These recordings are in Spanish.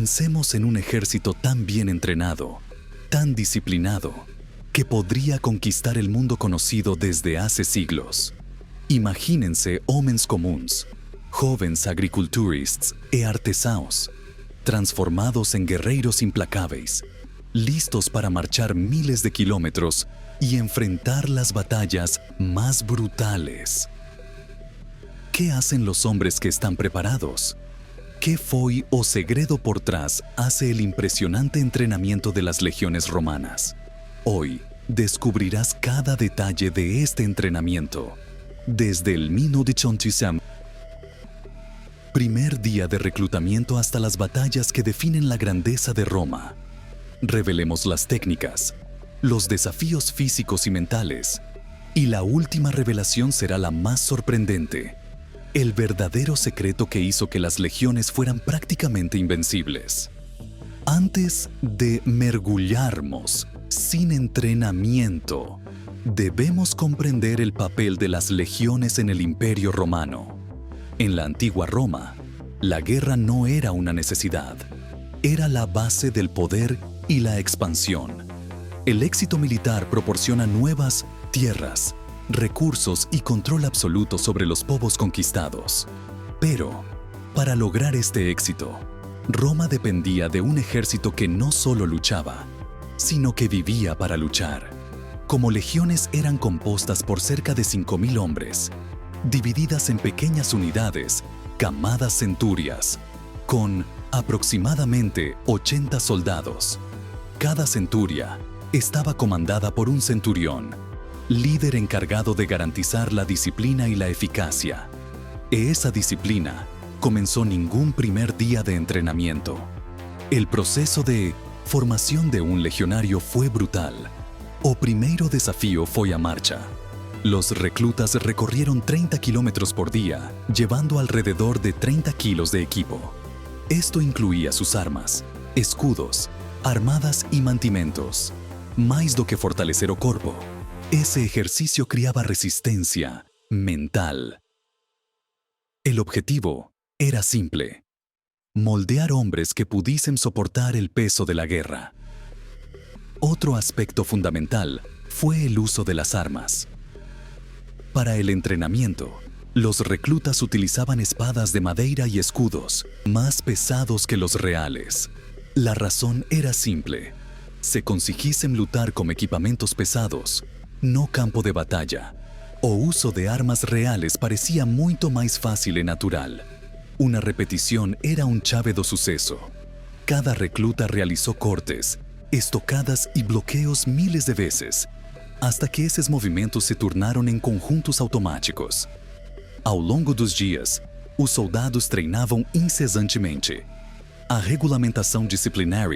Pensemos en un ejército tan bien entrenado, tan disciplinado, que podría conquistar el mundo conocido desde hace siglos. Imagínense homens comuns, jovens agriculturists e artesanos, transformados en guerreiros implacables, listos para marchar miles de kilómetros y enfrentar las batallas más brutales. ¿Qué hacen los hombres que están preparados? ¿Qué foi o segredo por trás hace el impresionante entrenamiento de las legiones romanas? Hoy descubrirás cada detalle de este entrenamiento, desde el Mino di Chontisam, primer día de reclutamiento, hasta las batallas que definen la grandeza de Roma. Revelemos las técnicas, los desafíos físicos y mentales, y la última revelación será la más sorprendente: el verdadero secreto que hizo que las legiones fueran prácticamente invencibles. Antes de mergullarnos sin entrenamiento, debemos comprender el papel de las legiones en el Imperio Romano. En la antigua Roma, la guerra no era una necesidad, era la base del poder y la expansión. El éxito militar proporciona nuevas tierras, recursos y control absoluto sobre los povos conquistados. Pero, para lograr este éxito, Roma dependía de un ejército que no solo luchaba, sino que vivía para luchar. Como legiones eran compuestas por cerca de 5.000 hombres, divididas en pequeñas unidades, llamadas centurias, con aproximadamente 80 soldados. Cada centuria estaba comandada por un centurión, líder encargado de garantizar la disciplina y la eficacia. Esa disciplina comenzó ningún primer día de entrenamiento. El proceso de formación de un legionario fue brutal. O primeiro desafío fue a marcha. Los reclutas recorrieron 30 kilómetros por día, llevando alrededor de 30 kilos de equipo. Esto incluía sus armas, escudos, armadas y mantimentos. Mais do que fortalecer o corpo, ese ejercicio criaba resistencia mental. El objetivo era simple: moldear hombres que pudiesen soportar el peso de la guerra. Otro aspecto fundamental fue el uso de las armas. Para el entrenamiento, los reclutas utilizaban espadas de madera y escudos, más pesados que los reales. La razón era simple: se conseguissem lutar con equipamientos pesados, no campo de batalla, o uso de armas reales parecía muito más fácil y natural. Una repetición era un chave do suceso. Cada recluta realizó cortes, estocadas y bloqueos miles de veces, hasta que esses movimentos se tornaram em conjuntos automáticos. Ao longo dos dias, os soldados treinavam incessantemente. A regulamentação disciplinar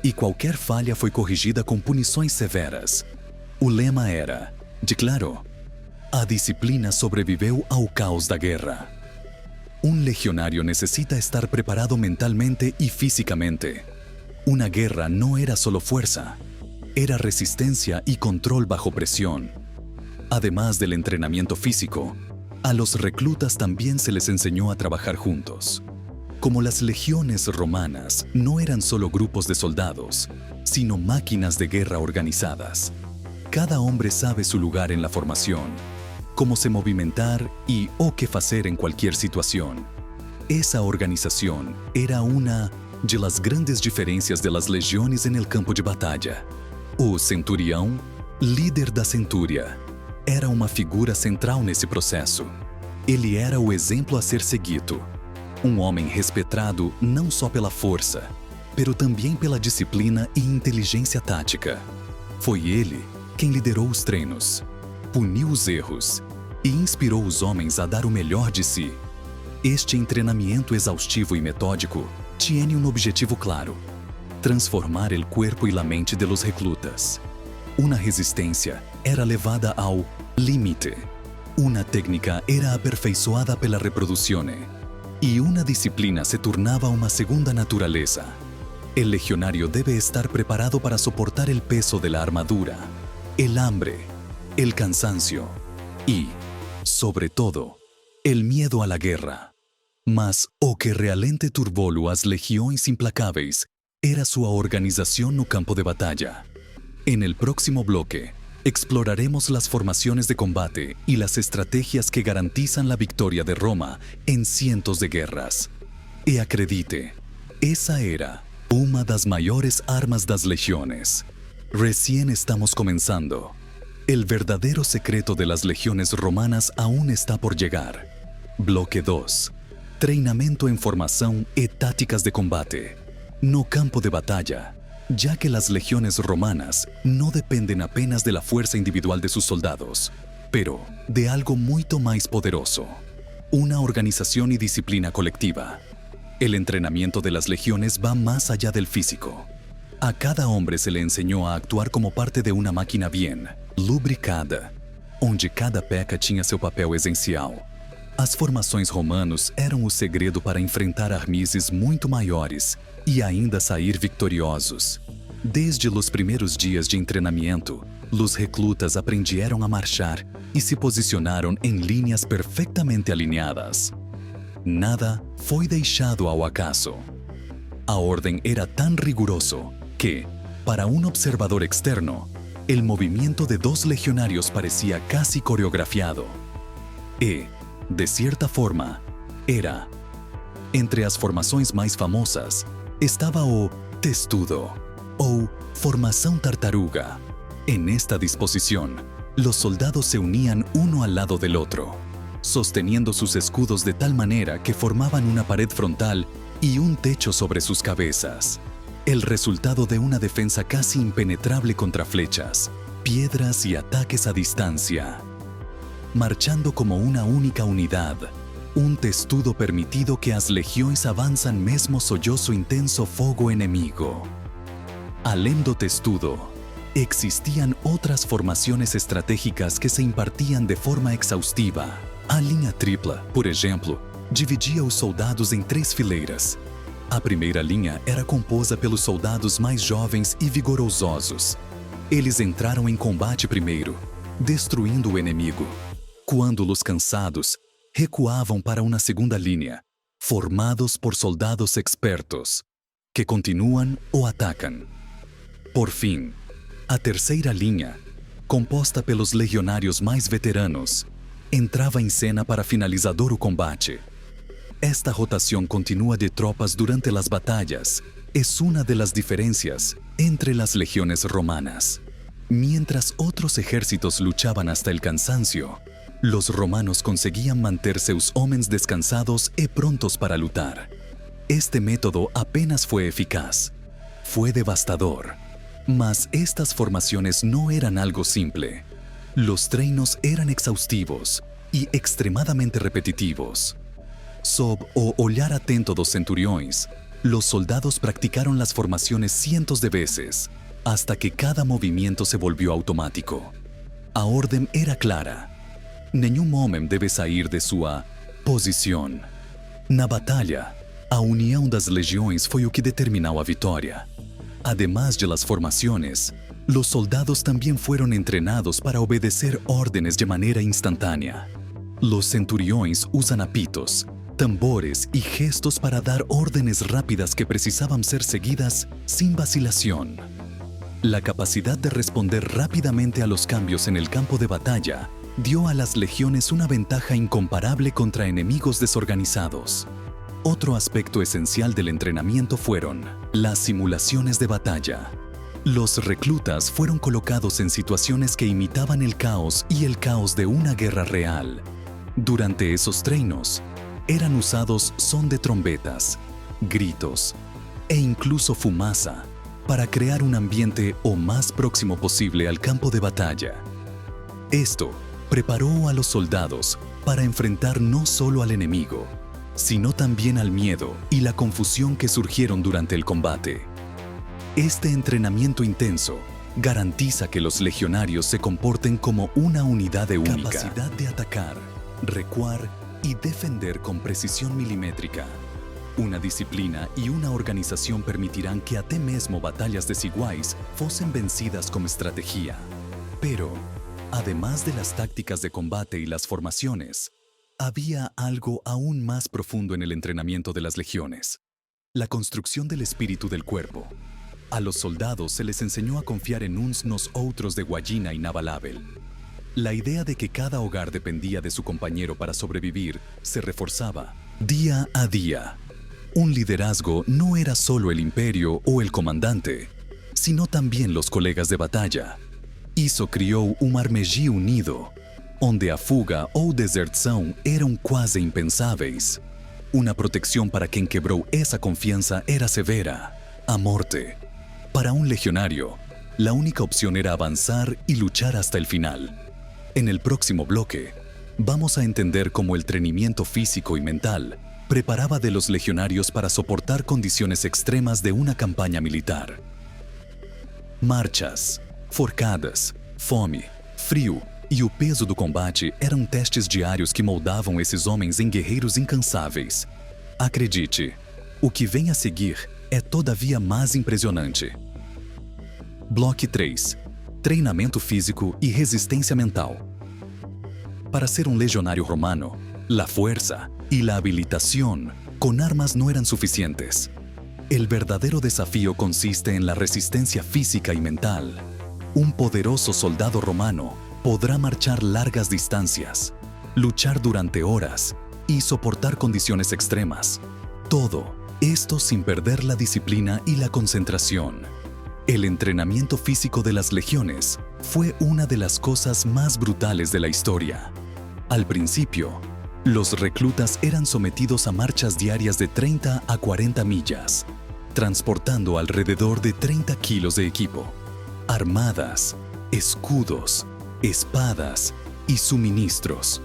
e qualquer falha foi corrigida com punições severas. O lema era, de claro, a disciplina sobreviveu ao caos da guerra. Un legionario necesita estar preparado mentalmente y físicamente. Una guerra no era solo fuerza, era resistencia y control bajo presión. Además del entrenamiento físico, a los reclutas también se les enseñó a trabajar juntos. Como las legiones romanas no eran solo grupos de soldados, sino máquinas de guerra organizadas. Cada hombre sabe su lugar en la formación, cómo se movimentar y o qué hacer en cualquier situación. Esa organización era una de las grandes diferencias de las legiones en el campo de batalla. O centurião, líder da centúria, era uma figura central nesse processo. Ele era o exemplo a ser seguido. Um homem respeitado não só pela força, pero também pela disciplina e inteligência tática. Foi ele quem liderou os treinos, puniu os erros e inspirou os homens a dar o melhor de si. Este treinamento exaustivo e metódico tinha um objetivo claro: transformar o corpo e a mente de los reclutas. Uma resistência era levada ao límite, uma técnica era aperfeiçoada pela reprodução e uma disciplina se tornava uma segunda naturaleza. El legionario debe estar preparado para soportar el peso de la armadura, el hambre, el cansancio y, sobre todo, el miedo a la guerra. Mas o que realmente turbou as legiões implacáveis era sua organização no campo de batalha. En el próximo bloque, exploraremos las formaciones de combate y las estrategias que garantizan la victoria de Roma en cientos de guerras. E acredite, esa era uma das maiores armas das legiones. Recién estamos comenzando. El verdadero secreto de las legiones romanas aún está por llegar. Bloque 2. Treinamento en formación e tácticas de combate. No campo de batalla, ya que las legiones romanas no dependen apenas de la fuerza individual de sus soldados, pero de algo mucho más poderoso, una organización y disciplina colectiva. El entrenamiento de las legiones va más allá del físico. A cada hombre se le enseñó a actuar como parte de una máquina bien lubricada, onde cada peça tinha seu papel essencial. As formações romanos eram o segredo para enfrentar armises muito maiores e ainda sair vitoriosos. Desde os primeiros dias de treinamento, os reclutas aprendieron a marchar e se posicionaram em linhas perfectamente alinhadas. Nada foi deixado ao acaso. A ordem era tan riguroso que, para un observador externo, el movimiento de dos legionarios parecía casi coreografiado. E, de cierta forma, era. Entre as formações mais famosas, estava o testudo, ou formação tartaruga. En esta disposición, los soldados se unían uno al lado del otro, sosteniendo sus escudos de tal manera que formaban una pared frontal y un techo sobre sus cabezas. El resultado de una defensa casi impenetrable contra flechas, piedras y ataques a distancia. Marchando como una única unidad, un testudo permitido que as legiões avanzan mesmo sollozo intenso fogo enemigo. Além do testudo, existían otras formaciones estratégicas que se impartían de forma exhaustiva. A linha tripla, por exemplo, dividia os soldados em 3 fileiras. A primeira linha era composta pelos soldados mais jovens e vigorosos. Eles entraram em combate primeiro, destruindo o inimigo. Quando os cansados, recuavam para uma segunda linha, formados por soldados expertos, que continuam ou atacam. Por fim, a terceira linha, composta pelos legionários mais veteranos, entrava em cena para finalizador o combate. Esta rotação contínua de tropas durante as batalhas es una de las diferencias entre las legiones romanas. Mientras otros ejércitos luchaban hasta el cansancio, los romanos conseguían manter seus homens descansados e prontos para lutar. Este método apenas fue eficaz. Fue devastador. Mas estas formaciones no eran algo simple. Los treinos eran exhaustivos y extremadamente repetitivos. Sob o olhar atento dos centuriões, los soldados practicaron las formaciones cientos de veces, hasta que cada movimiento se volvió automático. A orden era clara. Nenhum homem deve sair de sua posição. Na batalha, a união das legiões foi o que determinou a vitória. Además de las formaciones, los soldados también fueron entrenados para obedecer órdenes de manera instantánea. Los centuriones usan apitos, tambores y gestos para dar órdenes rápidas que precisaban ser seguidas sin vacilación. La capacidad de responder rápidamente a los cambios en el campo de batalla dio a las legiones una ventaja incomparable contra enemigos desorganizados. Otro aspecto esencial del entrenamiento fueron las simulaciones de batalla. Los reclutas fueron colocados en situaciones que imitaban el caos y el caos de una guerra real. Durante esos treinos, eran usados son de trombetas, gritos e incluso fumaza para crear un ambiente o más próximo posible al campo de batalla. Esto preparó a los soldados para enfrentar no solo al enemigo, sino también al miedo y la confusión que surgieron durante el combate. Este entrenamiento intenso garantiza que los legionarios se comporten como una unidad única. Capacidad de atacar, recuar y defender con precisión milimétrica. Una disciplina y una organización permitirán que até mesmo batallas desiguais fosen vencidas con estrategia. Pero, además de las tácticas de combate y las formaciones, Había algo aún más profundo en el entrenamiento de las legiones: la construcción del espíritu del cuerpo. A los soldados se les enseñó a confiar en uns nos outros de guayina inabalable. La idea de que cada hogar dependía de su compañero para sobrevivir se reforzaba día a día. Un liderazgo no era solo el imperio o el comandante, sino también los colegas de batalla. Isso criou armegi unido, onde a fuga ou deserção eram quase impensáveis. Una protección para quien quebró esa confianza era severa: a morte. Para un legionario, la única opción era avanzar y luchar hasta el final. En el próximo bloque, vamos a entender cómo el entrenamiento físico y mental preparaba de los legionarios para soportar condiciones extremas de una campaña militar. Marchas, forcadas, fome, frio e o peso do combate eram testes diários que moldavam esses homens em guerreiros incansáveis. Acredite, o que vem a seguir é todavia mais impressionante. Bloque 3. Treinamento físico e resistência mental. Para ser un legionario romano, la fuerza y la habilitación con armas no eran suficientes. El verdadero desafío consiste en la resistencia física y mental. Un poderoso soldado romano podrá marchar largas distancias, luchar durante horas y soportar condiciones extremas. Todo esto sin perder la disciplina y la concentración. El entrenamiento físico de las legiones fue una de las cosas más brutales de la historia. Al principio, los reclutas eran sometidos a marchas diarias de 30 a 40 millas, transportando alrededor de 30 kilos de equipo, armadas, escudos, espadas y suministros.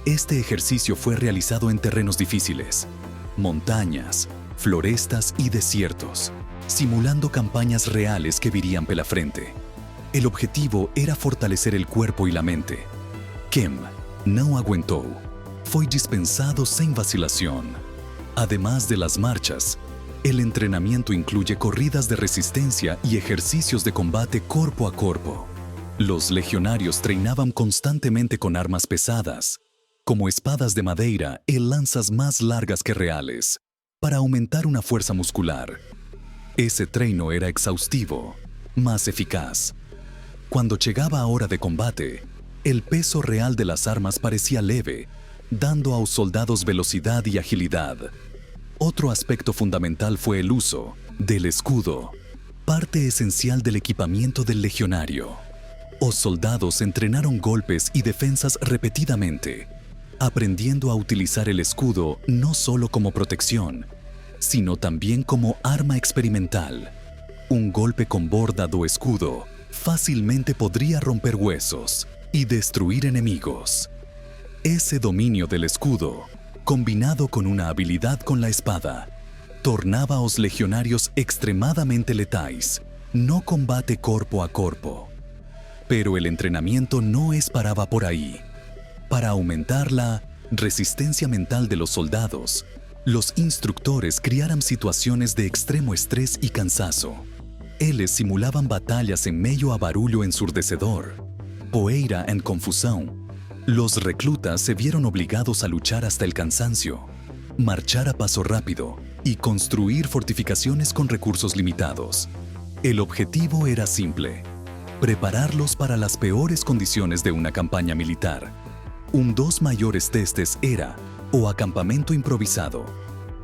Este ejercicio fue realizado en terrenos difíciles, montañas, florestas y desiertos, simulando campañas reales que virían pela frente. El objetivo era fortalecer el cuerpo y la mente. Quem não aguentou foi dispensado sem vacilación. Además de las marchas, el entrenamiento incluye corridas de resistencia y ejercicios de combate cuerpo a cuerpo. Los legionarios treinaban constantemente con armas pesadas, como espadas de madera y lanzas más largas que reales, para aumentar una fuerza muscular. Ese treino era exhaustivo, más eficaz. Cuando llegaba a hora de combate, el peso real de las armas parecía leve, dando a los soldados velocidad y agilidad. Otro aspecto fundamental fue el uso del escudo, parte esencial del equipamiento del legionario. Los soldados entrenaron golpes y defensas repetidamente, aprendiendo a utilizar el escudo no solo como protección, sino también como arma experimental. Un golpe con borda do escudo fácilmente podría romper huesos y destruir enemigos. Ese dominio del escudo, combinado con una habilidad con la espada, tornaba a los legionarios extremadamente letais, no combate cuerpo a cuerpo. Pero el entrenamiento no paraba por ahí. Para aumentar la resistencia mental de los soldados, los instructores crearon situaciones de extremo estrés y cansazo. Eles simulaban batallas en medio a barulho ensurdecedor, poeira en confusão. Los reclutas se vieron obligados a luchar hasta el cansancio, marchar a paso rápido y construir fortificaciones con recursos limitados. El objetivo era simple: prepararlos para las peores condiciones de una campaña militar. Dos mayores testes era o acampamento improvisado.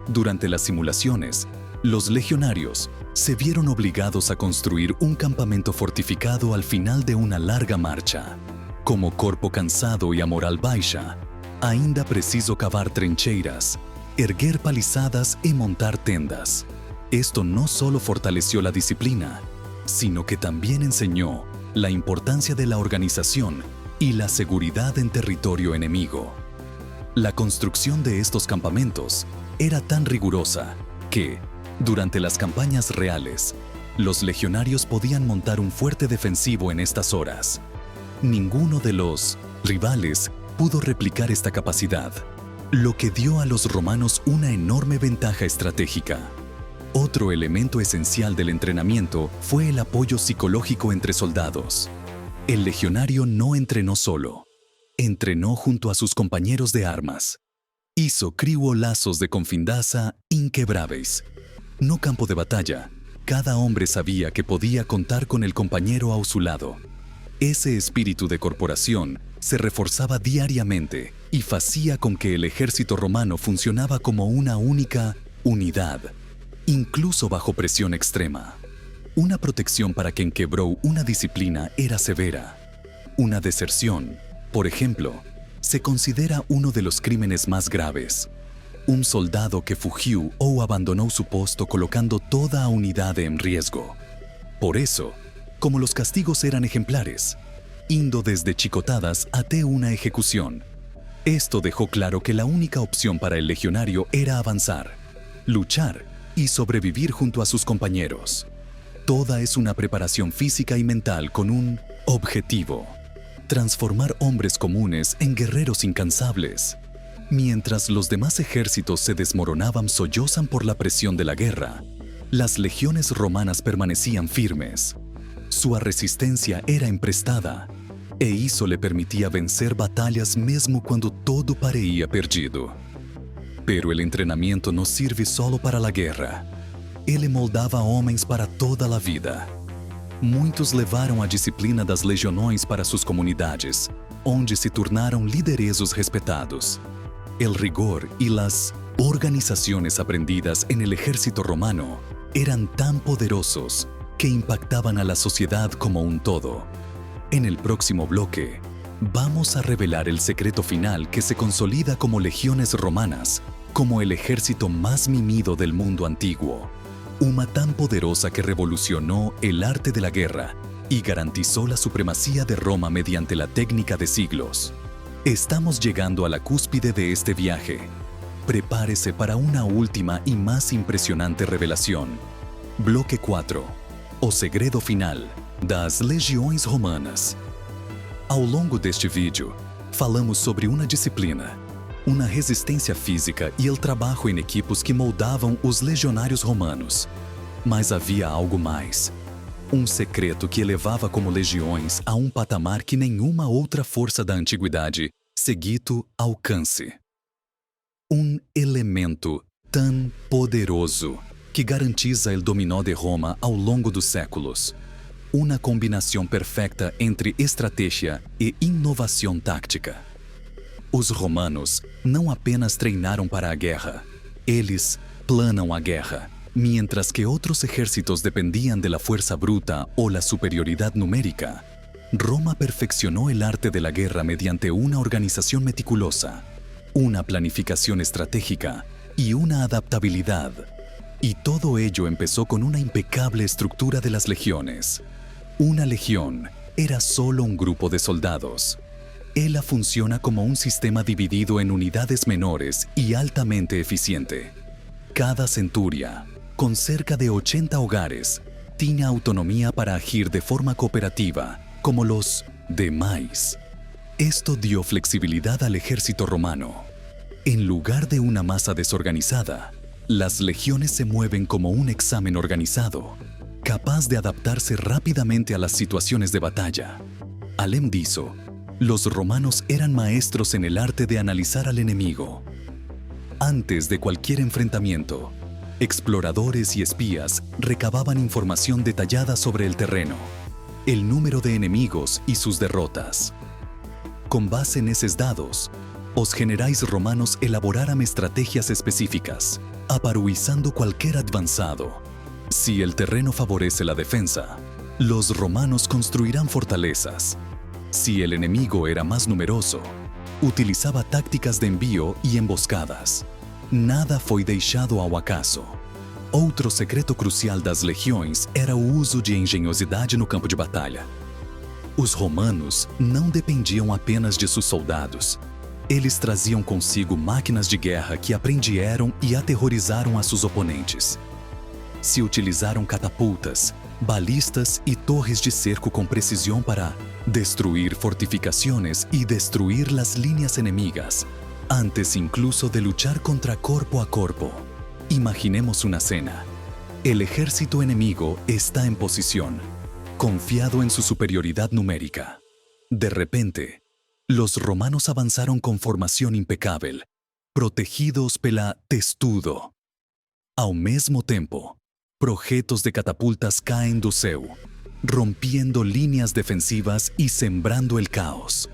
Durante las simulaciones, los legionarios se vieron obligados a construir un campamento fortificado al final de una larga marcha. Como corpo cansado y a moral baixa, ainda preciso cavar trincheiras, erguer palizadas y montar tendas. Esto no solo fortaleció la disciplina, sino que también enseñó la importancia de la organización y la seguridad en territorio enemigo. La construcción de estos campamentos era tan rigurosa que, durante las campañas reales, los legionarios podían montar un fuerte defensivo en estas horas. Ninguno de los rivales pudo replicar esta capacidad, lo que dio a los romanos una enorme ventaja estratégica. Otro elemento esencial del entrenamiento fue el apoyo psicológico entre soldados. El legionario no entrenó solo. entrenó junto a sus compañeros de armas. Hizo criou lazos de confianza inquebráveis. No campo de batalla, cada hombre sabía que podía contar con el compañero a su lado. Ese espíritu de corporación se reforzaba diariamente y hacía con que el ejército romano funcionaba como una única unidad, incluso bajo presión extrema. Una protección para quien quebró una disciplina era severa. Una deserción, por ejemplo, se considera uno de los crímenes más graves. Un soldado que fugió o abandonó su puesto colocando toda a unidad en riesgo. Por eso, como los castigos eran ejemplares, indo desde chicotadas hasta una ejecución. Esto dejó claro que la única opción para el legionario era avanzar, luchar y sobrevivir junto a sus compañeros. Toda es una preparación física y mental con un objetivo: transformar hombres comunes en guerreros incansables. Mientras los demás ejércitos se desmoronaban sollozan por la presión de la guerra, las legiones romanas permanecían firmes. Su resistencia era emprestada, e isso le permitía vencer batallas mesmo cuando todo parecía perdido. Pero el entrenamiento no sirve solo para la guerra. Ele moldava homens para toda a vida. Muitos levaram a disciplina das legiões para suas comunidades, onde se tornaram lideresos respetados. El rigor y las organizaciones aprendidas en el ejército romano eran tan poderosos que impactaban a la sociedad como un todo. En el próximo bloque, vamos a revelar el secreto final que se consolida como legiones romanas, como el ejército más mimido del mundo antiguo. Una tan poderosa que revolucionó el arte de la guerra y garantizó la supremacía de Roma mediante la técnica de siglos. Estamos llegando a la cúspide de este viaje. Prepárese para una última y más impresionante revelación. Bloque 4. O segredo final das legiões romanas. Ao longo deste vídeo, falamos sobre uma disciplina, uma resistência física e o trabalho em equipos que moldavam os legionários romanos. Mas havia algo mais. Um secreto que elevava como legiões a um patamar que nenhuma outra força da antiguidade seguido alcance. Um elemento tão poderoso que garantiza o dominó de Roma ao longo dos séculos. Uma combinação perfeita entre estratégia e inovação tática. Os romanos não apenas treinaram para a guerra, eles planam a guerra. Mientras que otros ejércitos dependían de la fuerza bruta o la superioridad numérica, Roma perfeccionó el arte de la guerra mediante una organización meticulosa, una planificación estratégica y una adaptabilidad. Y todo ello empezó con una impecable estructura de las legiones. Una legión era solo un grupo de soldados. Ella funciona como un sistema dividido en unidades menores y altamente eficiente. Cada centuria, con cerca de 80 hogares, tiene autonomía para agir de forma cooperativa, como los demás. Esto dio flexibilidad al ejército romano. En lugar de una masa desorganizada, las legiones se mueven como un examen organizado, capaz de adaptarse rápidamente a las situaciones de batalla. Além disso, los romanos eran maestros en el arte de analizar al enemigo. Antes de cualquier enfrentamiento, exploradores y espías recababan información detallada sobre el terreno, el número de enemigos y sus derrotas. Con base en esos dados, os generais romanos elaboraran estrategias específicas, aparuizando cualquier avanzado. Si el terreno favorece la defensa, los romanos construirán fortalezas. Si el enemigo era más numeroso, utilizaba tácticas de envío y emboscadas. Nada foi deixado ao acaso. Outro secreto crucial das legiões era o uso de engenhosidade no campo de batalha. Os romanos não dependiam apenas de seus soldados. Eles traziam consigo máquinas de guerra que aprendieram e aterrorizaram a seus oponentes. Se utilizaram catapultas, balistas e torres de cerco com precisão para destruir fortificaciones y destruir las líneas enemigas, antes incluso de luchar contra cuerpo a cuerpo. Imaginemos una escena. El ejército enemigo está en posición, confiado en su superioridad numérica. De repente, Los romanos avanzaram com formação impecável, protegidos pela testudo. Ao mesmo tempo, projetos de catapultas caem do céu, rompiendo líneas defensivas y sembrando el caos.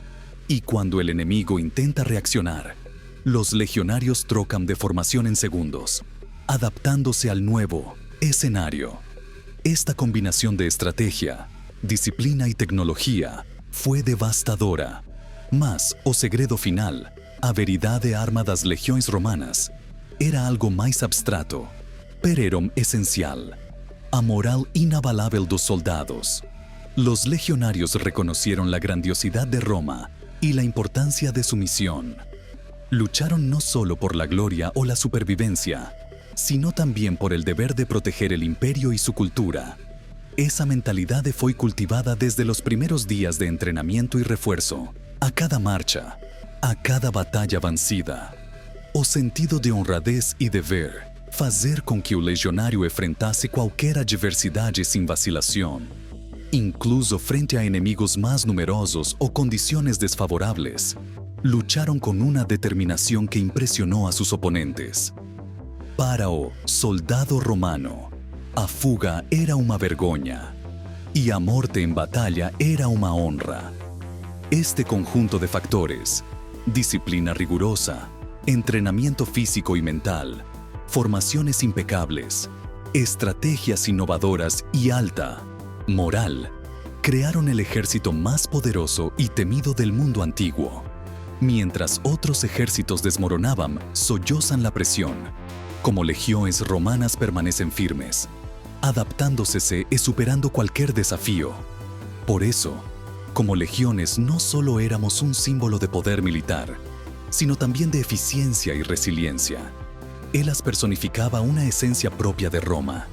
Y cuando el enemigo intenta reaccionar, los legionarios trocan de formación en segundos, adaptándose al nuevo escenario. Esta combinación de estrategia, disciplina y tecnología fue devastadora. Mas o segredo final, a veridade arma das legiões romanas, era algo mais abstrato, pero esencial. A moral inabalável dos soldados. Los legionarios reconocieron la grandiosidad de Roma y la importancia de su misión. Lucharon no solo por la gloria o la supervivencia, sino también por el deber de proteger el imperio y su cultura. Esa mentalidad fue cultivada desde los primeros días de entrenamiento y refuerzo, a cada marcha, a cada batalla vencida. O sentido de honradez y deber, fazer com que o legionário enfrentasse qualquer adversidade sem vacilação, incluso frente a inimigos mais numerosos ou condições desfavoráveis, lucharon con una determinación que impresionó a sus oponentes. Para o soldado romano, a fuga era uma vergonha y a morte en batalla era uma honra. Este conjunto de factores, disciplina rigurosa, entrenamiento físico y mental, formaciones impecables, estrategias innovadoras y alta moral, crearon el ejército más poderoso y temido del mundo antiguo. Mientras otros ejércitos desmoronaban, sollozan la presión, como legiones romanas permanecen firmes, adaptándose y superando cualquier desafío. Por eso, como legiones no solo éramos un símbolo de poder militar, sino también de eficiencia y resiliencia. Élas personificaba una esencia propia de Roma,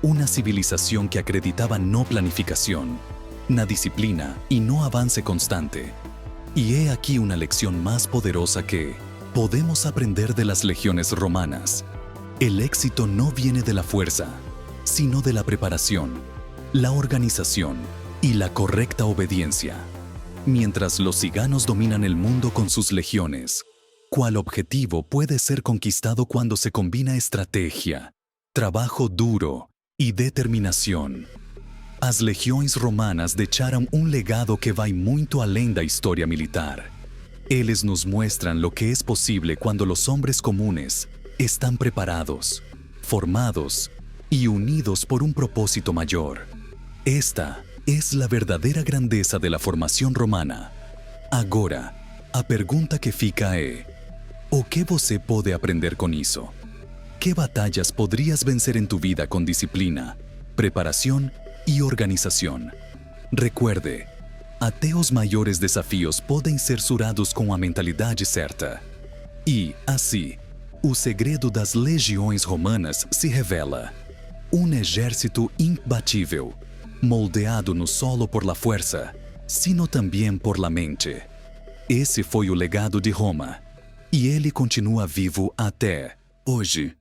una civilización que acreditaba no planificación, na disciplina y no avance constante. Y he aquí una lección más poderosa que podemos aprender de las legiones romanas. El éxito no viene de la fuerza, sino de la preparación, la organización y la correcta obediencia. Mientras los ciganos dominan el mundo con sus legiones, ¿cuál objetivo puede ser conquistado cuando se combina estrategia, trabajo duro y determinación? As legiões romanas deixaram legado que vai muito além da história militar. Eles nos muestran lo que es posible cuando los hombres comunes están preparados, formados y unidos por un propósito mayor. Esta es la verdadera grandeza de la formación romana. Agora, a pergunta que fica é: o que você pode aprender com isso? ¿Qué batallas podrías vencer en tu vida con disciplina, preparación y organización? Recuerde, até os maiores desafios podem ser surados com a mentalidade certa. E, assim, o segredo das legiões romanas se revela. Um exército imbatível, moldeado no solo por la fuerza, sino também por la mente. Esse foi o legado de Roma, e ele continua vivo até hoje.